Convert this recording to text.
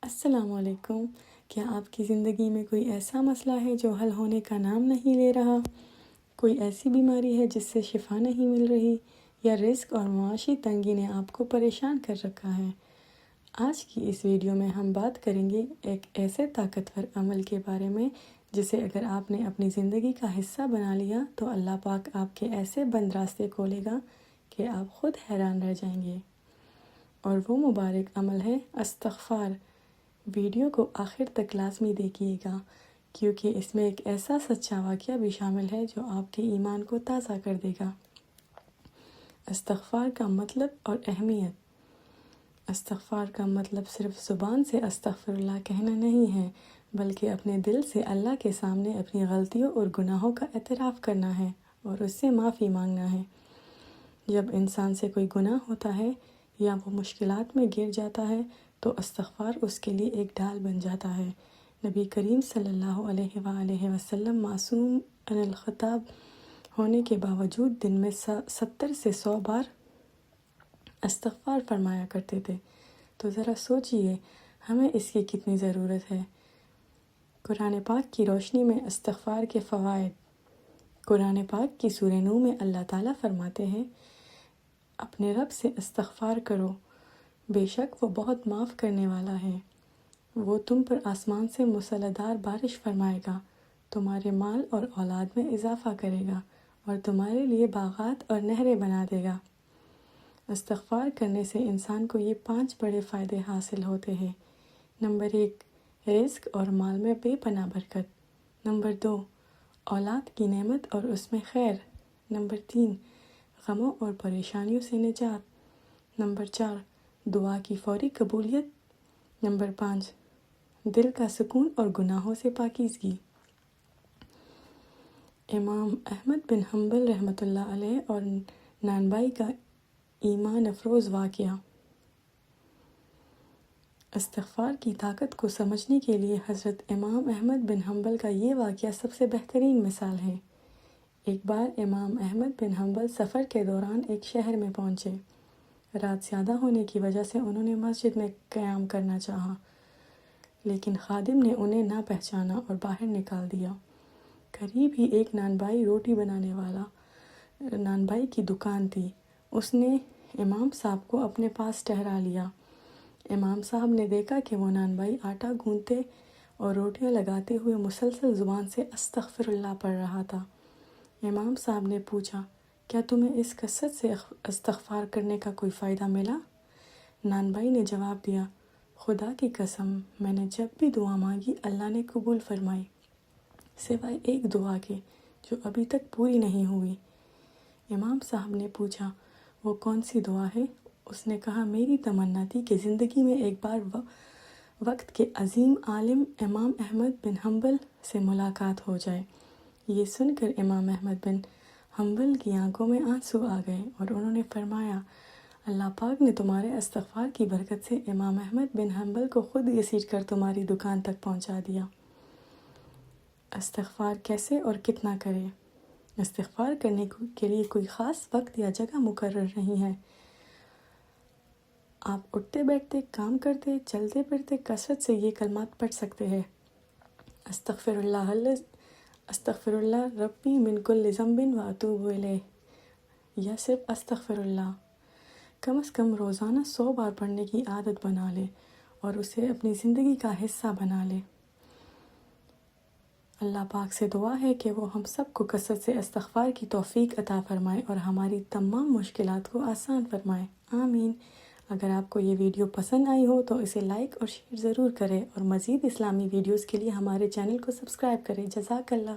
السلام علیکم۔ کیا آپ کی زندگی میں کوئی ایسا مسئلہ ہے جو حل ہونے کا نام نہیں لے رہا؟ کوئی ایسی بیماری ہے جس سے شفا نہیں مل رہی، یا رزق اور معاشی تنگی نے آپ کو پریشان کر رکھا ہے؟ آج کی اس ویڈیو میں ہم بات کریں گے ایک ایسے طاقتور عمل کے بارے میں جسے اگر آپ نے اپنی زندگی کا حصہ بنا لیا تو اللہ پاک آپ کے ایسے بند راستے کھولے گا کہ آپ خود حیران رہ جائیں گے۔ اور وہ مبارک عمل ہے استغفار۔ ویڈیو کو آخر تک لازمی دیکھیے گا، کیونکہ اس میں ایک ایسا سچا واقعہ بھی شامل ہے جو آپ کے ایمان کو تازہ کر دے گا۔ استغفار کا مطلب اور اہمیت۔ استغفار کا مطلب صرف زبان سے استغفر اللہ کہنا نہیں ہے، بلکہ اپنے دل سے اللہ کے سامنے اپنی غلطیوں اور گناہوں کا اعتراف کرنا ہے اور اس سے معافی مانگنا ہے۔ جب انسان سے کوئی گناہ ہوتا ہے یا وہ مشکلات میں گر جاتا ہے تو استغفار اس کے لیے ایک ڈھال بن جاتا ہے۔ نبی کریم صلی اللہ علیہ وآلہ وسلم معصوم عن الخطاب ہونے کے باوجود دن میں 70 سے 100 بار استغفار فرمایا کرتے تھے۔ تو ذرا سوچئے ہمیں اس کی کتنی ضرورت ہے۔ قرآن پاک کی روشنی میں استغفار کے فوائد۔ قرآن پاک کی سورہ نوح میں اللہ تعالیٰ فرماتے ہیں، اپنے رب سے استغفار کرو، بے شک وہ بہت معاف کرنے والا ہے۔ وہ تم پر آسمان سے موسلادھار بارش فرمائے گا، تمہارے مال اور اولاد میں اضافہ کرے گا اور تمہارے لیے باغات اور نہریں بنا دے گا۔ استغفار کرنے سے انسان کو یہ 5 بڑے فائدے حاصل ہوتے ہیں۔ نمبر 1، رزق اور مال میں بے پناہ برکت۔ نمبر 2، اولاد کی نعمت اور اس میں خیر۔ نمبر 3، غموں اور پریشانیوں سے نجات۔ نمبر 4، دعا کی فوری قبولیت۔ نمبر 5، دل کا سکون اور گناہوں سے پاکیزگی۔ امام احمد بن حنبل رحمۃ اللہ علیہ اور نانبائی کا ایمان افروز واقعہ۔ استغفار کی طاقت کو سمجھنے کے لیے حضرت امام احمد بن حنبل کا یہ واقعہ سب سے بہترین مثال ہے۔ ایک بار امام احمد بن حنبل سفر کے دوران ایک شہر میں پہنچے۔ رات زیادہ ہونے کی وجہ سے انہوں نے مسجد میں قیام کرنا چاہا، لیکن خادم نے انہیں نہ پہچانا اور باہر نکال دیا۔ قریب ہی ایک نانبائی روٹی بنانے والا نانبائی کی دکان تھی۔ اس نے امام صاحب کو اپنے پاس ٹھہرا لیا۔ امام صاحب نے دیکھا کہ وہ نانبائی آٹا گوندتے اور روٹیاں لگاتے ہوئے مسلسل زبان سے استغفر اللہ پڑھ رہا تھا۔ امام صاحب نے پوچھا، کیا تمہیں اس کثرت سے استغفار کرنے کا کوئی فائدہ ملا؟ نانبائی نے جواب دیا، خدا کی قسم، میں نے جب بھی دعا مانگی اللہ نے قبول فرمائی، سوائے ایک دعا کے جو ابھی تک پوری نہیں ہوئی۔ امام صاحب نے پوچھا، وہ کون سی دعا ہے؟ اس نے کہا، میری تمنا تھی کہ زندگی میں ایک بار وقت کے عظیم عالم امام احمد بن حنبل سے ملاقات ہو جائے۔ یہ سن کر امام احمد بن حنبل کی آنکھوں میں آنسو آ گئے اور انہوں نے فرمایا، اللہ پاک نے تمہارے استغفار کی برکت سے امام احمد بن حنبل کو خود گھسیٹ کر تمہاری دکان تک پہنچا دیا۔ استغفار کیسے اور کتنا کرے؟ استغفار کرنے کے لیے کوئی خاص وقت یا جگہ مقرر نہیں ہے۔ آپ اٹھتے بیٹھتے، کام کرتے، چلتے پھرتے کثرت سے یہ کلمات پڑھ سکتے ہیں، استغفر اللہ ربی من کل ذنب واتوب الیہ، یا صرف استغفر اللہ۔ کم از کم روزانہ 100 بار پڑھنے کی عادت بنا لے اور اسے اپنی زندگی کا حصہ بنا لے۔ اللہ پاک سے دعا ہے کہ وہ ہم سب کو کثرت سے استغفار کی توفیق عطا فرمائے اور ہماری تمام مشکلات کو آسان فرمائے، آمین۔ اگر آپ کو یہ ویڈیو پسند آئی ہو تو اسے لائک اور شیئر ضرور کریں، اور مزید اسلامی ویڈیوز کے لیے ہمارے چینل کو سبسکرائب کریں۔ جزاک اللہ۔